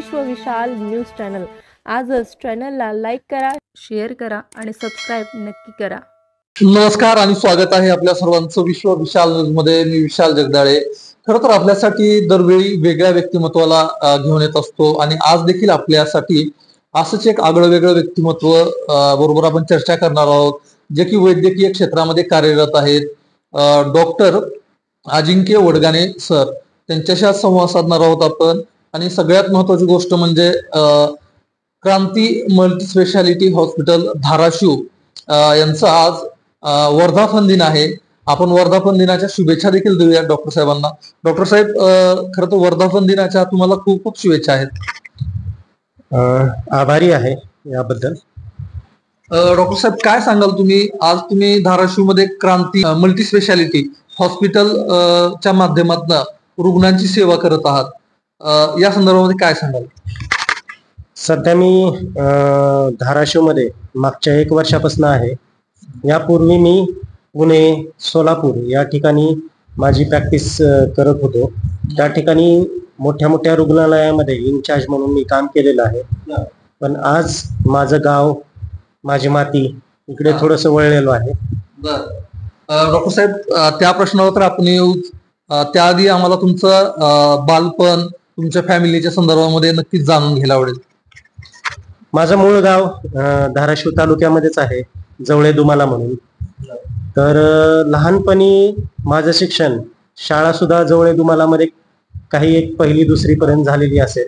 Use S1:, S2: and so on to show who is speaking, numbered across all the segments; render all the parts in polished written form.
S1: विश्व विशाल news channel. आजच चॅनलला लाईक करा, शेअर करा आणि सबस्क्राईब नक्की करा।
S2: नमस्कार आणि स्वागत आहे आपल्या सर्वांचं विश्व विशाल न्यूज मध्ये। मी विशाल जगदाळे। खरं तर आपल्यासाठी दरवेळी वेगळ्या व्यक्तिमत्वाला घेऊन येत असतो आणि आज देखील आपल्यासाठी असंच एक आगळं वेगळं व्यक्तिमत्व बरोबर आपण चर्चा करणार आहोत, जे की वैद्यकीय क्षेत्रामध्ये कार्यरत आहेत। डॉक्टर अजिंक्य वडगाणे सर, त्यांच्याशी आज संवाद साधणार आहोत आपण। आणि सगळ्यात महत्त्वाची गोष्ट म्हणजे क्रांती मल्टी स्पेशालिटी हॉस्पिटल धाराशिव यांचा आज वर्धापन दिन आहे। आपण वर्धापन दिनाच्या शुभेच्छा देखील देऊया डॉक्टर साहेबांना। डॉक्टर साहेब, खरं तर वर्धापन दिनाच्या तुम्हाला खूप खूप शुभेच्छा आहेत।
S3: आभारी आहे याबद्दल।
S2: डॉक्टर साहेब, काय सांगाल तुम्ही? आज तुम्ही धाराशिव मध्ये क्रांती मल्टी स्पेशालिटी हॉस्पिटल च्या माध्यमातून रुग्णांची सेवा करत आहात, या संदर्भामध्ये काय सांगाल?
S3: सध्या मी धाराशिव मध्ये मागच्या 1 वर्षापासून आहे। यापूर्वी मी पुणे, सोलापूर या ठिकाणी माझी प्रॅक्टिस करत होतो। त्या ठिकाणी मोठ्या मोठ्या रुग्णालयामध्ये इन्चार्ज म्हणून मी काम केलेलं आहे। पण आज माझं गाव, माझी माती इकडे थोडंसं वळलेलो आहे।
S2: डॉक्टर साहेब, त्या प्रश्नावर तर आपण येऊ। त्याआधी आम्हाला तुमचं बालपण, तुमच्या फॅमिलीच्या संदर्भामध्ये नक्कीच जाणून घ्यायला आवडेल।
S3: माझं मूळ गाव धाराशिव तालुक्यामध्येच आहे, जवळे दुमाला म्हणून। तर लहानपणी माझं शिक्षण, शाळा सुद्धा जवळे दुमालामध्ये काही एक 1ली 2री पर्यंत झालेली असेल।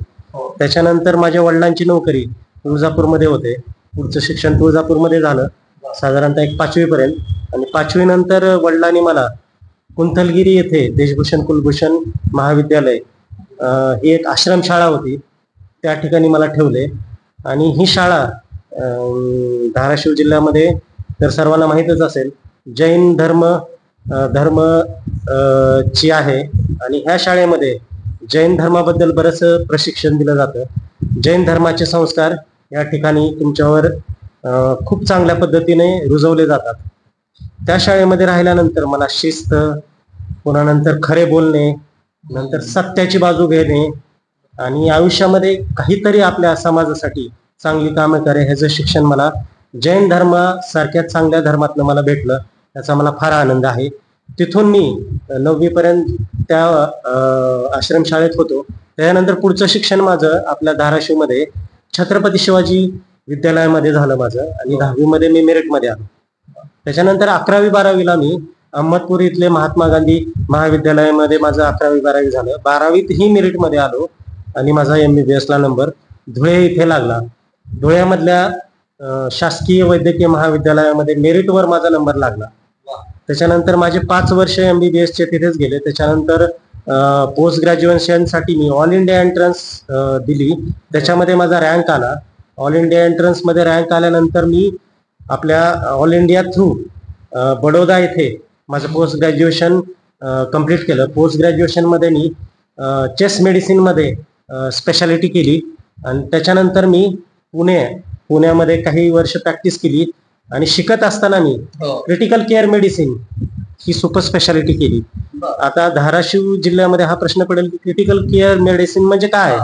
S3: त्याच्यानंतर माझ्या वडिलांची नोकरी तुळजापूरमध्ये होते। पुढचं शिक्षण तुळजापूरमध्ये झालं साधारणतः एक 5वी पर्यंत। आणि 5वी नंतर वडिलांनी मला कुंथलगिरी येथे देशभूषण कुलभूषण महाविद्यालय ही एक आश्रमशाळा होती, त्या ठिकाणी मला ठेवले। आणि ही शाळा धाराशिव जिल्ह्यामध्ये तर सर्वांना माहीतच असेल, जैन धर्म ची आहे। आणि ह्या शाळेमध्ये जैन धर्माबद्दल बरंच प्रशिक्षण दिलं जातं। जैन धर्माचे संस्कार या ठिकाणी तुमच्यावर खूप चांगल्या पद्धतीने रुजवले जातात। त्या शाळेमध्ये राहिल्यानंतर मला शिस्त, पुन्हा नंतर खरे बोलणे, नंतर सत्याची बाजू घेणे आणि आयुष्यामध्ये काहीतरी आपल्या समाजासाठी चांगली कामं करे, ह्याचं शिक्षण मला जैन धर्मासारख्या चांगल्या धर्मातनं मला भेटलं। त्याचा मला फार आनंद आहे। तिथून मी 9वी पर्यंत त्या आश्रमशाळेत होतो। त्यानंतर पुढचं शिक्षण माझं आपल्या धाराशिवमध्ये छत्रपती शिवाजी विद्यालयामध्ये झालं माझं। आणि 10वी मध्ये मी मेरिटमध्ये आलो। त्याच्यानंतर 11वी 12वीला मी अहमदपूर इथले महात्मा गांधी महाविद्यालयामध्ये माझं 11वी 12वी झालं। 12वीत ही मेरिटमध्ये आलो आणि माझा MBBS ला नंबर धुळे इथे लागला। धुळ्यामधल्या शासकीय वैद्यकीय महाविद्यालयामध्ये मेरिटवर माझा नंबर लागला। त्याच्यानंतर माझे 5 वर्ष MBBS चे तिथेच गेले। त्याच्यानंतर पोस्ट ग्रॅज्युएशनसाठी मी ऑल इंडिया एंट्रन्स दिली, त्याच्यामध्ये माझा रँक आला। ऑल इंडिया एंट्रन्स मध्ये रँक आल्यानंतर मी आपल्या ऑल इंडिया थ्रू बडोदा येथे माझं पोस्ट ग्रॅज्युएशन कम्प्लीट केलं। पोस्ट ग्रॅज्युएशन मध्ये मी चेस्ट मेडिसिन मध्ये स्पेशालिटी केली। आणि त्याच्यानंतर मी पुण्यामध्ये काही वर्ष प्रॅक्टिस केली। आणि शिकत असताना मी क्रिटिकल केअर मेडिसिन ही सुपर स्पेशालिटी केली। आता धाराशिव जिल्ह्यामध्ये हा प्रश्न पडेल की क्रिटिकल केअर मेडिसिन म्हणजे काय?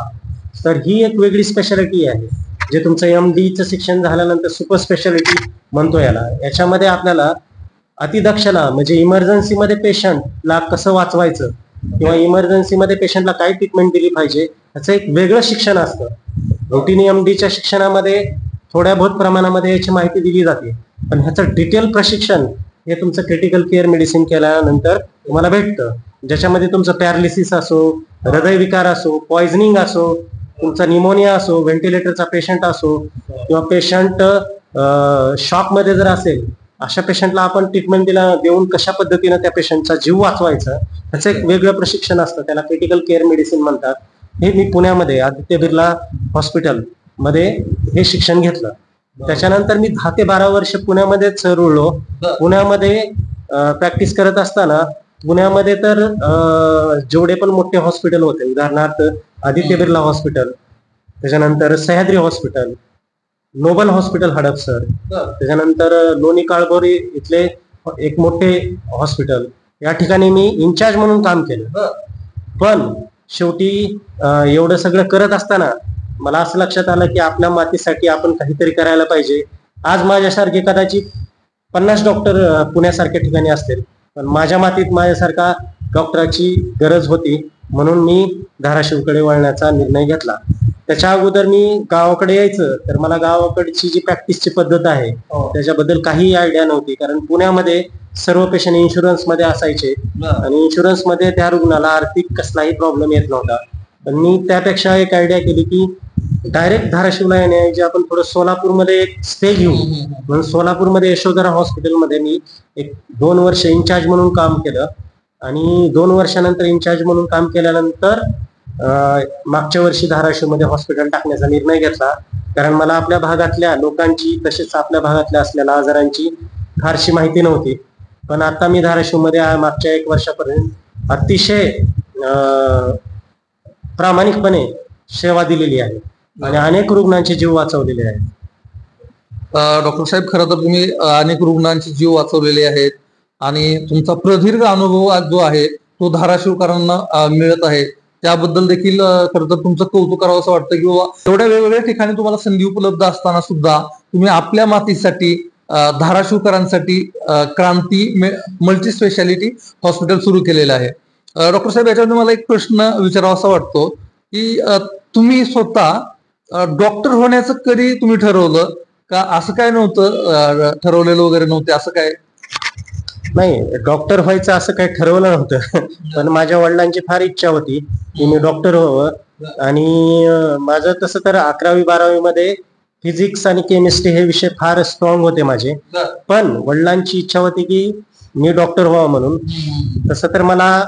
S3: तर ही एक वेगळी स्पेशालिटी आहे, जे तुमचं MDचं शिक्षण झाल्यानंतर सुपर स्पेशालिटी म्हणतो याला। याच्यामध्ये आपल्याला अतिदक्षता म्हणजे इमर्जन्सीमध्ये पेशंटला कसं वाचवायचं किंवा इमर्जन्सीमध्ये पेशंटला काय ट्रीटमेंट दिली पाहिजे, याचं एक वेगळं शिक्षण असतं। रुटीन MDच्या शिक्षणामध्ये थोड्या बहुत प्रमाणामध्ये याची माहिती दिली जाते, पण ह्याचं डिटेल प्रशिक्षण हे तुमचं क्रिटिकल केअर मेडिसिन केल्यानंतर तुम्हाला भेटतं। ज्याच्यामध्ये तुमचं पॅरालिसिस असो, हृदयविकार असो, पॉइझनिंग असो, तुमचा निमोनिया असो, व्हेंटिलेटरचा पेशंट असो, किंवा पेशंट शॉकमध्ये जर असेल, अशा पेशंटला आपण ट्रीटमेंट देऊन कशा पद्धतीनं त्या पेशंटचा जीव वाचवायचा, ह्याचं एक वेगळं प्रशिक्षण असतं, त्याला क्रिटिकल केअर मेडिसिन म्हणतात। हे मी पुण्यामध्ये आदित्य बिर्ला हॉस्पिटल मध्ये हे शिक्षण घेतलं। त्याच्यानंतर मी 10 ते 12 वर्ष पुण्यामध्येच रुळलो। पुण्यामध्ये प्रॅक्टिस करत असताना पुण्यामध्ये तर जेवढे पण मोठे हॉस्पिटल होते, उदाहरणार्थ आदित्य बिर्ला हॉस्पिटल, त्याच्यानंतर Sahyadri hospital, noble hospital Hadapsar, त्याच्यानंतर लोणी काळभोरी इथले एक मोठे हॉस्पिटल, या ठिकाणी मी इन्चार्ज म्हणून काम केलं। पण शेवटी एवढं सगळं करत असताना मला असं लक्षात आलं की आपल्या मातीसाठी आपण काहीतरी करायला पाहिजे. आज माझ्यासारखे कदाचित 50 डॉक्टर पुण्यासारख्या ठिकाणी असतील, पण माझ्या मातीत माझ्यासारखा डॉक्टराची गरज होती, म्हणून मी धाराशिवकडे वळण्याचा निर्णय घेतला. त्याच्या अगोदर मी गावाकडे यायचं तर मला गावाकडची जी प्रॅक्टिसची पद्धत आहे त्याच्याबद्दल काही आयडिया नव्हती, कारण पुण्यामध्ये सर्व पेशंट इन्शुरन्स मध्ये असायचे आणि इन्शुरन्स मध्ये त्या रुग्णाला आर्थिक कसलाही प्रॉब्लेम येत नव्हता. पण मी त्यापेक्षा एक आयडिया केली की डायरेक्ट धाराशिवला येण्याऐवजी आपण थोडं सोलापूरमध्ये एक स्टे घेऊ. म्हणून सोलापूरमध्ये यशोधरा हॉस्पिटलमध्ये मी 2 वर्ष इन्चार्ज म्हणून काम केलं आणि 2 वर्षानंतर इन्चार्ज म्हणून काम केल्यानंतर मागच्या वर्षी धाराशिवमध्ये हॉस्पिटल टाकण्याचा निर्णय घेतला. कारण मला आपल्या भागातल्या लोकांची तसेच आपल्या भागातल्या असलेल्या आजारांची फारशी माहिती नव्हती. पण आता मी धाराशिवमध्ये मागच्या 1 वर्षापर्यंत अतिशय प्रामाणिकपणे सेवा दिलेली आहे आणि अनेक रुग्णांचे जीव वाचवलेले आहेत.
S2: डॉक्टर साहेब, खरं तर तुम्ही अनेक रुग्णांचे जीव वाचवलेले आहेत आणि तुमचा प्रदीर्घ अनुभव आज जो आहे तो धाराशिवकरांना मिळत आहे. त्याबद्दल देखील खरं तर तुमचं कौतुक करावं असं वाटतं की बाबा एवढ्या वेगवेगळ्या ठिकाणी तुम्हाला संधी उपलब्ध असताना सुद्धा तुम्ही आपल्या मातीसाठी धाराशिवकरांसाठी क्रांती मल्टी स्पेशालिटी हॉस्पिटल सुरू केलेलं आहे. डॉक्टर साहेब, याच्यामध्ये मला एक प्रश्न विचारावा असा वाटतो की तुम्ही स्वतः डॉक्टर होण्याचं कधी तुम्ही ठरवलं का? असं काय नव्हतं, ठरवलेलं वगैरे नव्हते असं काय?
S3: नाही, डॉक्टर व्हायचं असं काही ठरवलं नव्हतं. पण माझ्या वडिलांची फार इच्छा होती की मी डॉक्टर व्हावं आणि माझं तसं तर 11वी 12वी मध्ये फिजिक्स आणि केमिस्ट्री हे विषय फार स्ट्रॉंग होते माझे. पण वडिलांची इच्छा होती की मी डॉक्टर व्हावं म्हणून. तसं तर मला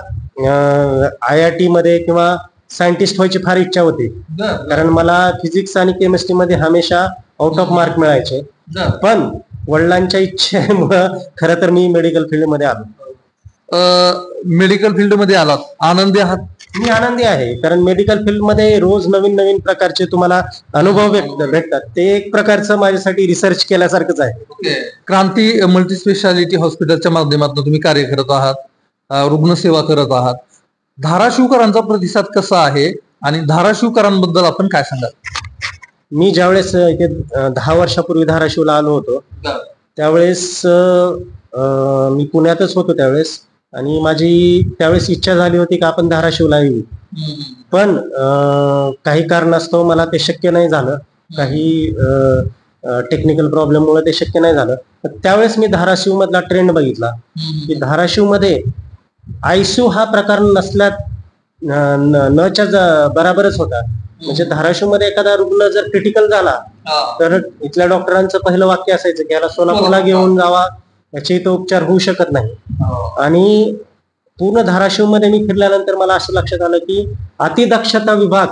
S3: IIT मध्ये किंवा सायंटिस्ट व्हायची फार इच्छा होती, कारण मला फिजिक्स आणि केमिस्ट्री मध्ये हमेशा आउट ऑफ मार्क मिळायचे. पण वडिलांच्या इच्छेमुळं खरं तर मी मेडिकल फील्ड मध्ये आलो.
S2: मेडिकल फील्ड मध्ये आलात, आनंदी आहात?
S3: मी आनंदी आहे, कारण मेडिकल फील्ड मध्ये रोज नवीन नवीन प्रकारचे तुम्हाला अनुभव भेटतात. ते एक प्रकारचं माझ्यासाठी रिसर्च केल्यासारखंच आहे.
S2: क्रांती मल्टी स्पेशालिटी हॉस्पिटलच्या माध्यमातून तुम्ही कार्य करत आहात, रुग्णसेवा करत आहात. धाराशिवकरांचा प्रतिसाद कसा आहे आणि धाराशिवकरांबद्दल आपण काय सांगाल?
S3: मी ज्यावेळेस इथे 10 वर्षापूर्वी धाराशिवला आलो होतो त्यावेळेस मी पुण्यातच होतो त्यावेळेस, आणि माझी त्यावेळेस इच्छा झाली होती की आपण धाराशिवला येऊ. पण काही कारणास्तव मला ते शक्य नाही झालं. काही टेक्निकल प्रॉब्लेममुळे ते शक्य नाही झालं. त्यावेळेस मी धाराशिव मधला ट्रेंड बघितला की धाराशिव मध्ये आयसीयू हा प्रकार नसल्यात नच्या बराबरच होता. म्हणजे धाराशिव मध्ये एखादा रुग्ण जर क्रिटिकल झाला तर इथल्या डॉक्टरांचं पहिलं वाक्य असायचं की याला सोलापूरला घेऊन जावा, याचे इथं उपचार होऊ शकत नाही. आणि पूर्ण धाराशिव मध्ये मी फिरल्यानंतर मला असं लक्षात आलं की अतिदक्षता विभाग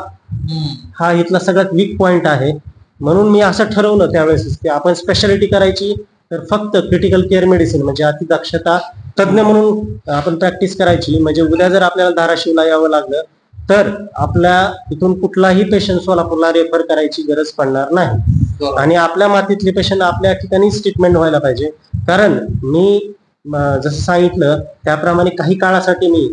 S3: हा इथला सगळ्यात वीक पॉइंट आहे. म्हणून मी असं ठरवलं त्यावेळेस की आपण स्पेशालिटी करायची तर फक्त क्रिटिकल केअर मेडिसिन म्हणजे अतिदक्षता तज्ज्ञ म्हणून आपण प्रॅक्टिस करायची. म्हणजे उद्या जर आपल्याला धाराशिवला यावं लागलं तर आपल्या इथून कुठलाही पेशंट सोलापूरला रेफर करायची गरज पडणार नाही. आणि आपल्या मातीतले पेशंट आपल्या ठिकाणीच ट्रीटमेंट व्हायला पाहिजे. कारण मी जसं सांगितलं त्याप्रमाणे काही काळासाठी मी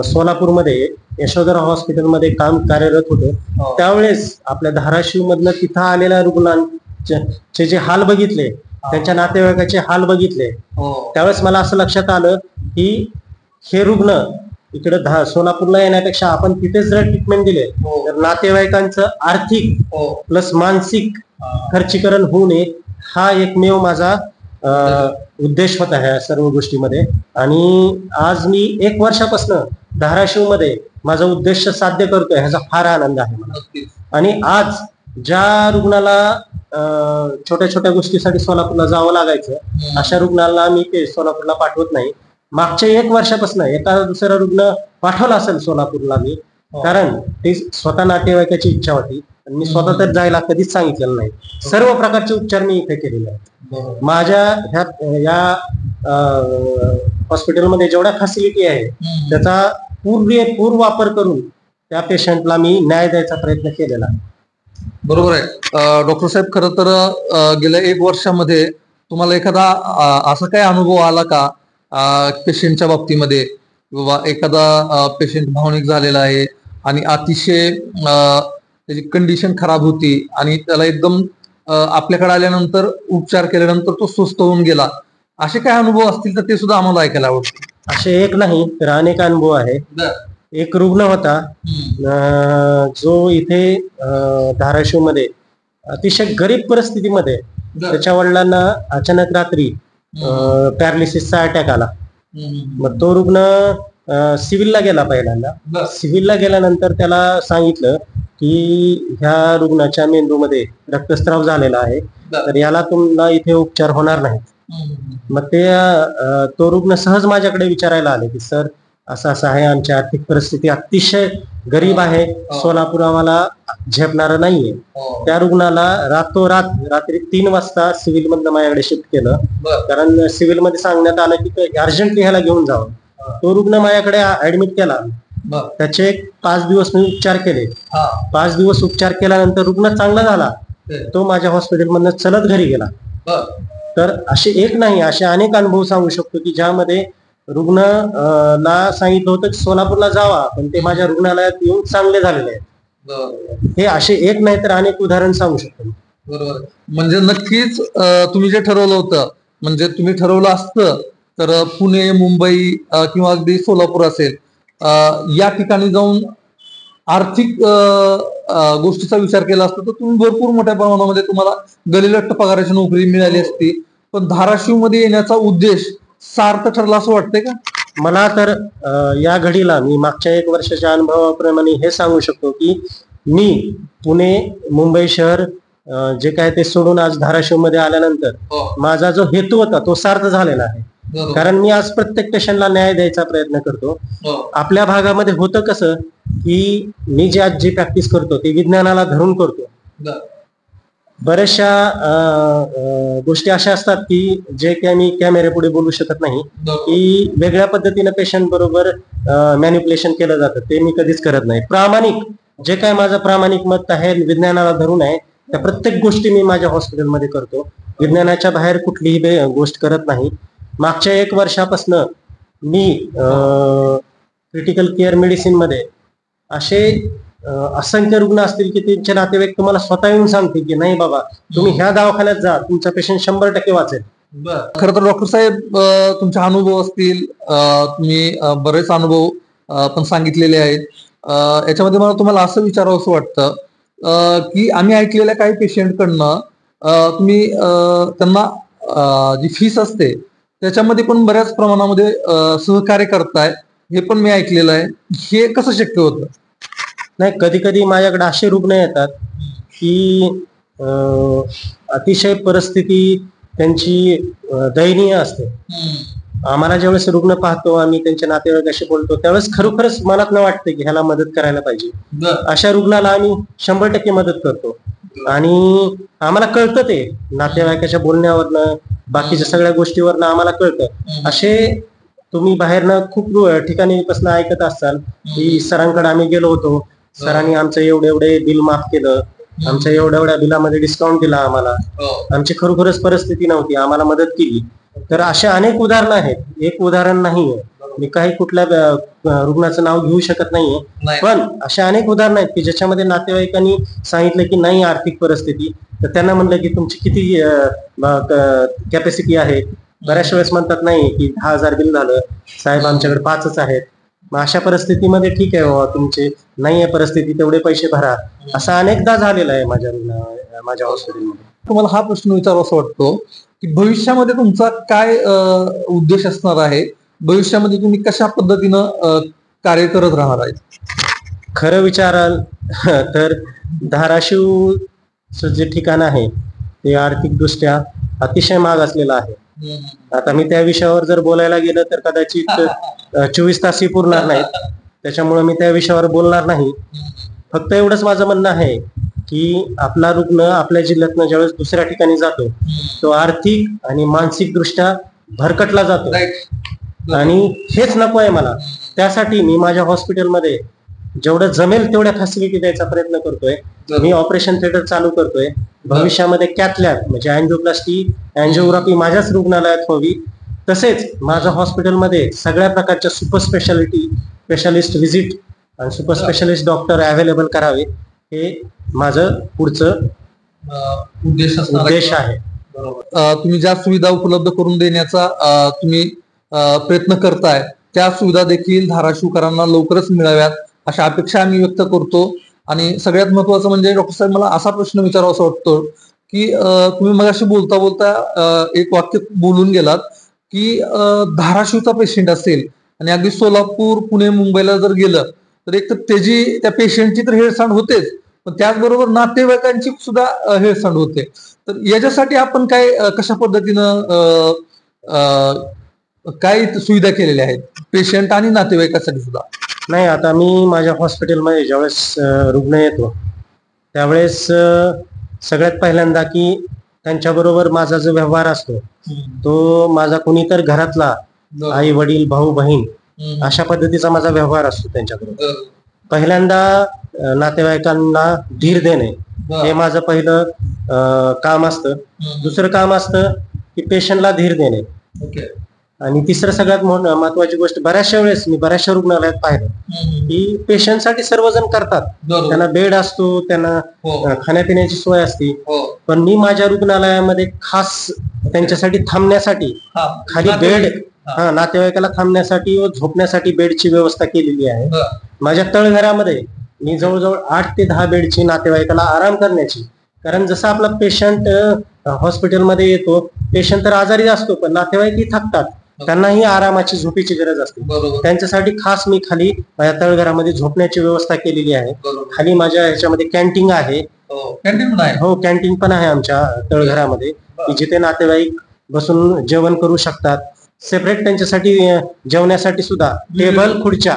S3: सोलापूरमध्ये यशोधरा हॉस्पिटलमध्ये कार्यरत होतो. त्यावेळेस आपल्या धाराशिव मधनं तिथं आलेल्या रुग्णांचे जे हाल बघितले, त्यांच्या नातेवाईकाचे हाल बघितले, त्यावेळेस मला असं लक्षात आलं की हे रुग्ण इकडे सोलापूरला येण्यापेक्षा आपण तिथेच जर ट्रीटमेंट दिले तर नातेवाईकांचं आर्थिक प्लस मानसिक खर्चीकरण होऊ नये हा एकमेव माझा उद्देश होता ह्या सर्व गोष्टीमध्ये. आणि आज मी 1 वर्षापासून धाराशिव मध्ये माझा उद्देश साध्य करतोय, ह्याचा फार आनंद आहे मला. आणि आज ज्या रुग्णाला छोट्या छोट्या गोष्टीसाठी सोलापूरला जावं लागायचं अशा रुग्णाला मी ते सोलापूरला पाठवत नाही. मागच्या 1 वर्षापासून एखादा दुसरा रुग्ण पाठवला असेल सोलापूरला मी, कारण ती स्वतः नातेवाईकाची इच्छा होती आणि मी स्वतः तर जायला कधीच सांगितलेलं नाही. सर्व प्रकारचे उपचार मी इथे केलेले आहेत. माझ्या या हॉस्पिटलमध्ये जेवढ्या फॅसिलिटी आहे त्याचा पूर्ण वापर करून त्या पेशंटला मी न्याय द्यायचा प्रयत्न केलेला.
S2: बरोबर आहे डॉक्टर साहेब. खरं तर गेल्या 1 वर्षामध्ये तुम्हाला एखादा असा काय अनुभव आला का पेशंटच्या बाबतीमध्ये, बाबा एखादा पेशंट भावनिक झालेला आहे आणि अतिशय त्याची कंडिशन खराब होती आणि त्याला एकदम आपल्याकडे आल्यानंतर उपचार केल्यानंतर तो स्वस्थ होऊन गेला, असे काय अनुभव असतील तर ते सुद्धा आम्हाला ऐकायला आवडतील.
S3: असे एक नाही तर अनेक अनुभव आहे. एक रुग्ण होता जो इथे धाराशिव मध्ये अतिशय गरीब परिस्थितीमध्ये त्याच्या वडिलांना अचानक रात्री पॅरालिसिसचा अटॅक आला. मग तो रुग्ण सिव्हिलला गेला. पहिल्यांदा सिव्हिलला गेल्यानंतर त्याला सांगितलं की ह्या रुग्णाच्या मेंदूमध्ये रक्तस्राव झालेला आहे, तर याला तुम्हाला इथे उपचार होणार नाही. मग तो रुग्ण सहज माझ्याकडे विचारायला आले की सर असं असं आहे, आमची आर्थिक परिस्थिती अतिशय गरीब आहे, सोलापूर आम्हाला झेपणारं नाहीये. त्या रुग्णाला रातोरात रात्री 3 वाजता सिव्हिल मधनं माझ्याकडे शिफ्ट केलं, कारण सिव्हिल मध्ये सांगण्यात आलं की अर्जंटली ह्याला घेऊन जावं. तो रुग्ण माझ्याकडे ऍडमिट केला. त्याचे 5 दिवस मी उपचार केले. 5 दिवस उपचार केल्यानंतर रुग्ण चांगला झाला. तो माझ्या हॉस्पिटलमधनं चलत घरी गेला. तर असे एक नाही, असे अनेक अनुभव सांगू शकतो की ज्यामध्ये रुग्णला सांगितलं होतं की सोलापूरला जावा, पण ते माझ्या रुग्णालयात येऊन चांगले झालेले आहेत. हे असे एक नाही तर अनेक उदाहरण सांगू शकतो.
S2: बरोबर. म्हणजे नक्कीच तुम्ही जे ठरवलं होतं, म्हणजे तुम्ही ठरवलं असतं तर पुणे, मुंबई किंवा अगदी सोलापूर असेल, या ठिकाणी जाऊन आर्थिक गोष्टीचा विचार केला असता तर तुम्ही भरपूर मोठ्या प्रमाणामध्ये तुम्हाला गलिलट्ट पगाराची नोकरी मिळाली असती. पण धाराशिव मध्ये येण्याचा उद्देश सार्थ ठरला असं वाटतंय का?
S3: मला तर या घडीला मी मागच्या 1 वर्षाच्या अनुभवाप्रमाणे हे सांगू शकतो की मी पुणे, मुंबई शहर जे काय ते सोडून आज धाराशिव मध्ये आल्यानंतर माझा जो हेतू होता तो सार्थ झालेला आहे. कारण मी आज प्रत्येक पेशंटला न्याय द्यायचा प्रयत्न करतो. आपल्या भागामध्ये होतं कसं की मी जे आज जी प्रॅक्टिस करतो ते विज्ञानाला धरून करतो. बऱ्याचशा गोष्टी अशा असतात की जे काही मी कॅमेऱ्यापुढे बोलू शकत नाही, की वेगळ्या पद्धतीने पेशंट बरोबर मॅनिप्युलेशन केलं जातं, ते मी कधीच करत नाही. प्रामाणिक जे काय माझं प्रामाणिक मत आहे विज्ञानाला धरून आहे, त्या प्रत्येक गोष्टी मी माझ्या हॉस्पिटलमध्ये करतो. विज्ञानाच्या बाहेर कुठलीही गोष्ट करत नाही. मागच्या 1 वर्षापासून मी क्रिटिकल केअर मेडिसिन मध्ये असे असंख्य रुग्ण असतील की त्यांचे नातेवाईक तुम्हाला स्वतः येऊन सांगतील की नाही बाबा तुम्ही ह्या दवाखान्यात जा, तुमचा पेशंट 100% वाचेल.
S2: खरं तर डॉक्टर साहेब, तुमचे अनुभव असतील, तुम्ही बरेच अनुभव पण सांगितलेले आहेत. याच्यामध्ये मला तुम्हाला असं विचारावं असं वाटतं की आम्ही ऐकलेल्या काही पेशंट कडनं तुम्ही त्यांना जी फीस असते त्याच्यामध्ये पण बऱ्याच प्रमाणामध्ये सहकार्य करताय, हे पण मी ऐकलेलं आहे. हे कसं शक्य होतं?
S3: नाही, कधी कधी माझ्याकडे असे रुग्ण येतात की अतिशय परिस्थिती त्यांची दयनीय असते. आम्हाला ज्यावेळेस रुग्ण पाहतो, आम्ही त्यांच्या नातेवाईकाशी बोलतो, त्यावेळेस खरोखरच मनात न वाटते की ह्याला मदत करायला पाहिजे. अशा रुग्णाला आम्ही 100% मदत करतो. आणि आम्हाला कळतं ते नातेवाईकाच्या बोलण्यावरनं, बाकीच्या सगळ्या गोष्टीवरनं आम्हाला कळतं. असे तुम्ही बाहेरनं खूप ठिकाणी पासून ऐकत असाल की सरांकडे आम्ही गेलो होतो, सरांनी आमचं एवढे बिल माफ केलं, आमच्या एवढ्या बिलामध्ये डिस्काउंट दिला आम्हाला, आमची खरोखरच परिस्थिती नव्हती, आम्हाला मदत केली. तर असे अनेक उदाहरणं आहेत. एक उदाहरण नाहीये, मी काही कुठल्या रुग्णाचं नाव घेऊ शकत नाहीये, पण अशा अनेक उदाहरणं आहेत की ज्याच्यामध्ये नातेवाईकांनी सांगितलं की नाही आर्थिक परिस्थिती, तर त्यांना म्हणलं की तुमची किती कॅपॅसिटी आहे. बऱ्याचशा वेळेस म्हणतात नाही की 10,000 बिल झालं साहेब, आमच्याकडे 5च आहेत. मग अशा परिस्थितीमध्ये ठीक आहे बाबा, तुमचे नाहीये परिस्थिती, तेवढे पैसे भरा. असं अनेकदा झालेलं आहे माझ्या हॉस्पिटलमध्ये.
S2: तुम्हाला हा प्रश्न विचारावा वाटतो की भविष्यामध्ये तुमचा काय उद्देश असणार आहे? भविष्यामध्ये तुम्ही कशा पद्धतीनं कार्य करत राहणार आहे?
S3: खरं विचाराल तर धाराशिवचं जे ठिकाण आहे ते आर्थिक दृष्ट्या अतिशय महाग असलेलं आहे. आता मी त्या विषयावर जर बोलायला गेलं तर कदाचित 24 तासही पुरणार नाहीत, त्याच्यामुळे मी त्या विषयावर बोलणार नाही. फक्त एवढंच माझं म्हणणं आहे की आपला रुग्ण आपल्या जिल्ह्यातनं ज्यावेळेस दुसऱ्या ठिकाणी जातो तो आर्थिक आणि मानसिक दृष्ट्या भरकटला जातो, आणि हेच नको आहे मला. त्यासाठी मी माझ्या हॉस्पिटलमध्ये जेवढं जमेल तेवढ्या फॅसिलिटी द्यायचा प्रयत्न करतोय. मी ऑपरेशन थिएटर चालू करतोय. भविष्यामध्ये कॅथ लॅब म्हणजे अँजिओप्लास्टी, अँजिओग्राफी माझ्याच रुग्णालयात व्हावी. तसेच माझ्या हॉस्पिटलमध्ये सगळ्या प्रकारच्या सुपर स्पेशालिस्ट व्हिजिट आणि सुपर स्पेशालिस्ट डॉक्टर अवेलेबल करावे, हे माझं पुढचं
S2: उद्देश असणार
S3: उद्देश आहे.
S2: तुम्ही ज्या सुविधा उपलब्ध करून देण्याचा तुम्ही प्रयत्न करताय त्या सुविधा देखील धाराशिवकरांना लवकरच मिळाव्यात अशा अपेक्षा आम्ही व्यक्त करतो. आणि सगळ्यात महत्वाचं म्हणजे डॉक्टर साहेब मला असा प्रश्न विचारावा वाटतो की तुम्ही मगाशी बोलता बोलता एक वाक्य बोलून गेलात की धाराशिवचा पेशंट असेल आणि अगदी सोलापूर पुणे मुंबईला जर गेलं तर एक तर त्याची त्या पेशंटची तर हेळसांड होतेच, पण त्याचबरोबर नातेवाईकांची सुद्धा हेळसांड होते. तर याच्यासाठी आपण काय कशा पद्धतीनं काय सुविधा केलेल्या आहेत पेशंट आणि नातेवाईकांसाठी सुद्धा?
S3: नाही, आता मी माझ्या हॉस्पिटलमध्ये ज्यावेळेस रुग्ण येतो त्यावेळेस सगळ्यात पहिल्यांदा की त्यांच्याबरोबर माझा जो व्यवहार असतो तो माझा कुणी तर घरातला आई वडील भाऊ बहीण अशा पद्धतीचा माझा व्यवहार असतो त्यांच्याबरोबर. पहिल्यांदा नातेवाईकांना धीर देणे हे माझं पहिलं काम असतं. दुसरं काम असतं की पेशंटला धीर देणे. आणि तिसरं सगळ्यात महत्वाची गोष्ट, बऱ्याचशा वेळेस मी बऱ्याचशा रुग्णालयात पाहिलं की पेशंटसाठी सर्वजण करतात, त्यांना बेड असतो, त्यांना खाण्यापिण्याची सोय असते, पण मी माझ्या रुग्णालयामध्ये खास त्यांच्यासाठी थांबण्यासाठी खाली बेड, नातेवाईकाला थांबण्यासाठी व झोपण्यासाठी बेडची व्यवस्था केलेली आहे. माझ्या तळघरामध्ये मी जवळजवळ 8 ते 10 बेडची नातेवाईकाला आराम करण्याची, कारण जसं आपला पेशंट हॉस्पिटलमध्ये येतो, पेशंट तर आजारी असतो पण नातेवाईकही थकतात, त्यांनाही आरामाची झोपेची गरज असते. त्यांच्यासाठी खास मी खाली माझ्या तळघरामध्ये झोपण्याची व्यवस्था केलेली आहे. खाली माझ्या ह्याच्यामध्ये कॅन्टीन आहे. हो, कॅन्टीन पण आहे आमच्या तळघरामध्ये की जिथे नातेवाईक बसून जेवण करू शकतात. सेपरेट त्यांच्यासाठी जेवण्यासाठी सुद्धा टेबल खुर्च्या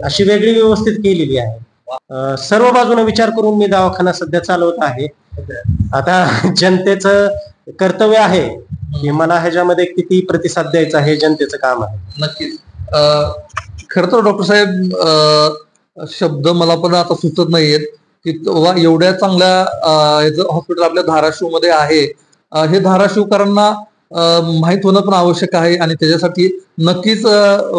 S3: अशी वेगळी व्यवस्थित केलेली आहे. सर्व बाजूने विचार करून मी दवाखाना सध्या चालवत आहे. आता जनतेचं कर्तव्य आहे की मला ह्याच्यामध्ये किती प्रतिसाद द्यायचा हे जनतेचं काम आहे.
S2: नक्कीच. खरं तर डॉक्टर साहेब शब्द मला पण आता सुचत नाहीयेत की एवढ्या चांगल्या हॉस्पिटल आपल्या धाराशिव मध्ये आहे. हे धाराशिवकरांना माहित होणं पण आवश्यक आहे आणि त्याच्यासाठी नक्कीच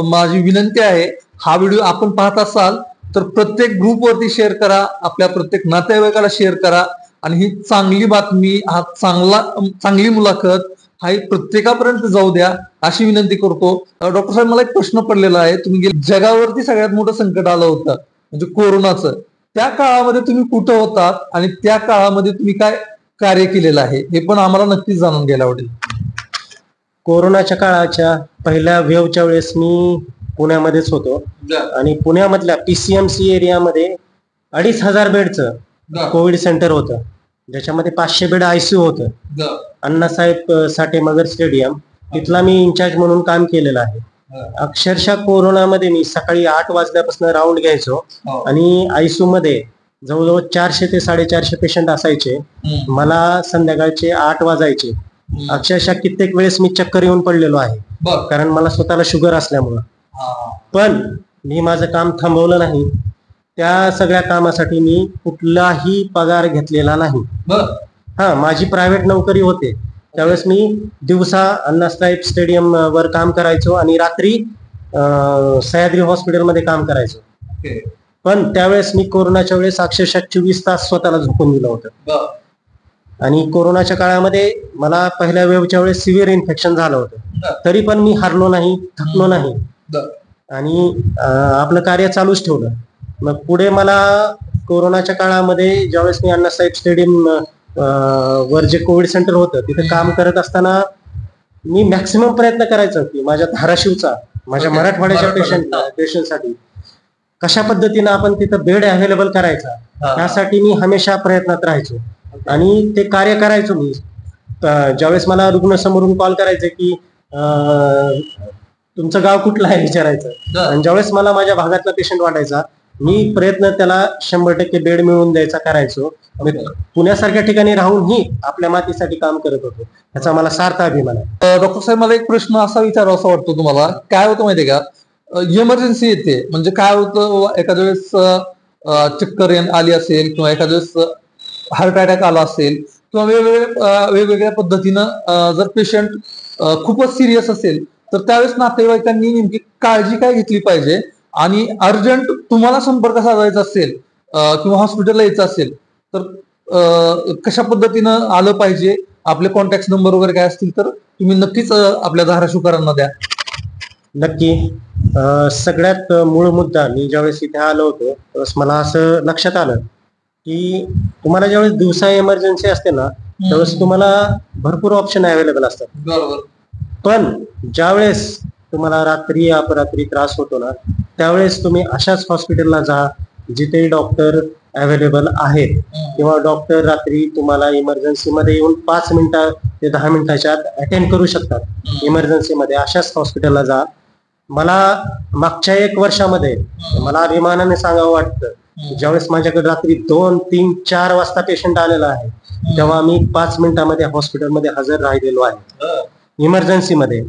S2: माझी विनंती आहे, हा व्हिडिओ आपण पाहत असाल तर प्रत्येक ग्रुपवरती शेअर करा, आपल्या प्रत्येक नातेवाईकाला शेअर करा आणि ही चांगली बातमी, हा चांगली मुलाखत हा प्रत्येकापर्यंत जाऊ द्या अशी विनंती करतो. डॉक्टर साहेब, मला एक प्रश्न पडलेला आहे. तुम्ही जगावरती सगळ्यात मोठं संकट आलं होतं म्हणजे कोरोनाचं, त्या काळामध्ये तुम्ही कुठं होतात आणि त्या काळामध्ये तुम्ही काय कार्य केलेलं आहे हे पण आम्हाला नक्कीच जाणून घ्यायला आवडेल.
S3: कोरोनाच्या काळाच्या पहिल्या वेव्हच्या वेळेस मी पुण्यामध्येच होतो आणि पुण्यामधल्या PCMC एरियामध्ये 2500 बेडचं कोविड सेंटर होतं, ज्याच्यामध्ये 500 बेड ICU होतं. अण्णासाहेब साठे मगर स्टेडियम तिथला मी इन्चार्ज म्हणून काम केलेलं आहे. अक्षरशः कोरोनामध्ये मी सकाळी 8 वाजल्यापासून राऊंड घ्यायचो आणि ICU मध्ये जवळजवळ 400 ते 450 पेशंट असायचे. मला संध्याकाळचे 8 वाजायचे. अक्षरशः कित्येक वेळेस मी चक्कर येऊन पडलेलो आहे, कारण मला स्वतःला शुगर असल्यामुळं. पण मी माझं काम थांबवलं नाही. त्या सगळ्या कामासाठी मी कुठलाही पगार घेतलेला नाही. माझी प्रायव्हेट नोकरी होते, त्यावेळेस मी दिवसा अण्णासाहेब स्टेडियम वर काम करायचो आणि रात्री सह्याद्री हॉस्पिटलमध्ये काम करायचो. पण त्यावेळेस मी कोरोनाच्या वेळेस अक्षरशः 24 तास स्वतःला झोपून दिलं होतं. आणि कोरोनाच्या काळामध्ये मला पहिल्या वेव्हच्या वेळेस सिव्हिअर इन्फेक्शन झालं होतं, तरी पण मी हारलो नाही, थकलो नाही आणि आपलं कार्य चालूच ठेवलं. मग पुढे मला कोरोनाच्या काळामध्ये ज्यावेळेस मी अण्णासाहेब स्टेडियम वर जे कोविड सेंटर होतं तिथे काम करत असताना मी मॅक्सिमम प्रयत्न करायचो की माझ्या धाराशिवचा, माझ्या मराठवाड्याच्या पेशंटसाठी कशा पद्धतीनं आपण तिथं बेड अवेलेबल करायचा, त्यासाठी मी हमेशा प्रयत्नात राहायचो आणि ते कार्य करायचो. मी ज्यावेळेस मला रुग्ण समोरून कॉल करायचे की तुमचं गाव कुठलं आहे विचारायचं, आणि ज्यावेळेस मला माझ्या भागातला पेशंट वाटायचा मी प्रयत्न त्याला 100% बेड मिळवून द्यायचा करायचो. पुण्यासारख्या ठिकाणी राहूनही आपल्या मातीसाठी काम करत होतो, याचा मला सार्थ अभिमान आहे.
S2: डॉक्टर साहेब, मला एक प्रश्न असा विचारावा वाटतो तुम्हाला, काय होतं माहितीये का, इमर्जन्सी येते म्हणजे काय होतं, एखाद्या वेळेस चक्कर आली असेल किंवा एखाद्या वेळेस हार्ट अटॅक आला असेल किंवा वेगवेगळ्या पद्धतीनं जर पेशंट खूपच सिरियस असेल तर त्यावेळेस नातेवाईकांनी नेमकी काळजी काय घेतली पाहिजे आणि अर्जंट तुम्हाला संपर्क साधायचा असेल किंवा हॉस्पिटलला यायचं असेल तर कशा पद्धतीनं आलं पाहिजे, आपले कॉन्टॅक्ट नंबर वगैरे काय असतील तर तुम्ही नक्कीच आपल्या धाराशिवकरांना द्या.
S3: नक्की. सगळ्यात मूळ मुद्दा, मी ज्यावेळेस इथे आलो होतो त्यावेळेस मला असं लक्षात आलं की तुम्हाला ज्यावेळेस दिवसा इमर्जन्सी असते ना त्यावेळेस तुम्हाला भरपूर ऑप्शन अवेलेबल असतात.
S2: बरोबर.
S3: पण ज्यावेळेस तुम्हाला रात्री अपरात्री त्रास होतो ना त्यावेळेस तुम्ही अशाच हॉस्पिटलला जा जिथे डॉक्टर अवेलेबल आहेत, किंवा डॉक्टर रात्री तुम्हाला इमर्जन्सी मध्ये येऊन 5 मिनिटं ते 10 मिनिटाच्या आत अटेंड करू शकतात इमर्जन्सी मध्ये. अशाच हॉस्पिटलला जा. मला मागच्या 1 वर्षामध्ये मला अभिमानाने सांगावं वाटतं, ज्यावेळेस माझ्याकडे रात्री 2, 3, 4 वाजता पेशंट आलेला आहे तेव्हा मी 5 मिनिटामध्ये हॉस्पिटलमध्ये हजर राहिलेलो आहे इमर्जन्सीमध्ये.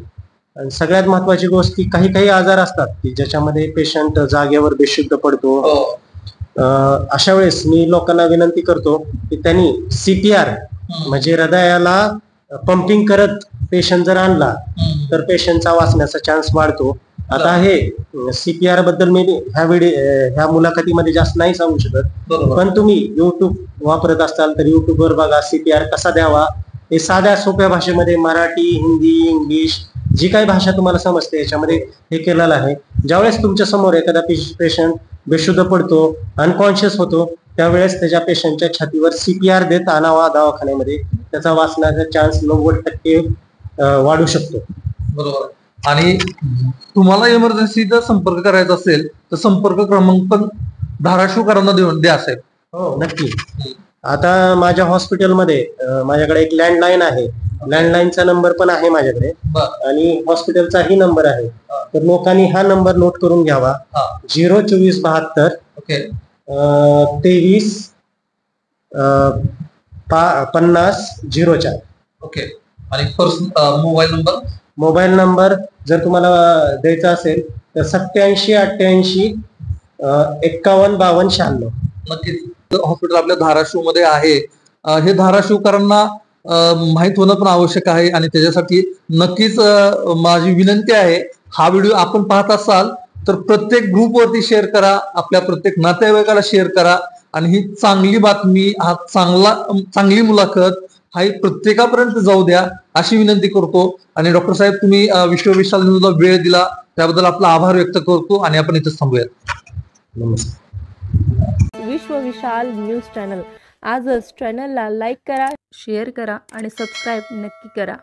S3: आणि सगळ्यात महत्वाची गोष्ट की काही काही आजार असतात की ज्याच्यामध्ये पेशंट जागेवर बेशुद्ध पडतो. अशा वेळेस मी लोकांना विनंती करतो की त्यांनी CPR म्हणजे हृदयाला पंपिंग करत पेशंट जर आणला तर पेशंटचा वाचण्याचा चान्स वाढतो. आता हे CPR बद्दल मी ह्या मुलाखतीमध्ये जास्त नाही सांगू शकत, पण तुम्ही युट्यूब वापरत असाल तर युट्यूबवर बघा CPR कसा द्यावा. हे साध्या सोप्या भाषेमध्ये मराठी, हिंदी, इंग्लिश जी काही भाषा तुम्हाला समजते याच्यामध्ये हे केलेलं आहे. ज्यावेळेस तुमच्या समोर एखादा पेशंट बेशुद्ध पडतो, अनकॉन्शियस होतो, त्यावेळेस त्याच्या पेशंटच्या छातीवर CPR देत आणावा दवाखान्यामध्ये. त्याचा वाचण्याचा चान्स 90% वाढू शकतो.
S2: बरोबर. आणि तुम्हाला इमर्जन्सीचा संपर्क करायचा असेल तर संपर्क क्रमांक पण धाराशिवकरांना देऊन द्या साहेब.
S3: हो नक्की. आता माझ्या हॉस्पिटलमध्ये माझ्याकडे एक लँडलाईन आहे, लँडलाईनचा नंबर पण आहे माझ्याकडे आणि हॉस्पिटलचाही नंबर आहे. तर लोकांनी हा नंबर नोट करून घ्यावा. 02472 23 50 04.
S2: ओके. आणि मोबाईल
S3: नंबर जर तुम्हाला द्यायचा असेल तर 87 88 51 52 96.
S2: नक्कीच. हॉस्पिटल आपल्या धाराशिव मध्ये आहे. हे धाराशिवकरांना माहित होणं पण आवश्यक आहे आणि त्याच्यासाठी नक्कीच माझी विनंती आहे, हा व्हिडिओ आपण पाहत असाल तर प्रत्येक ग्रुपवरती शेअर करा, आपल्या प्रत्येक नातेवाईकाला शेअर करा आणि ही चांगली बातमी, हा चांगली मुलाखत हा प्रत्येकापर्यंत जाऊ द्या अशी विनंती करतो. आणि डॉक्टर साहेब तुम्ही विश्व विशाल न्यूजला वेळ दिला त्याबद्दल आपला आभार व्यक्त करतो आणि आपण इथेच थांबूयात.
S3: नमस्कार.
S1: विश्व विशाल न्यूज चॅनल आजच चॅनलला लाईक करा, शेअर करा आणि सबस्क्राईब नक्की करा.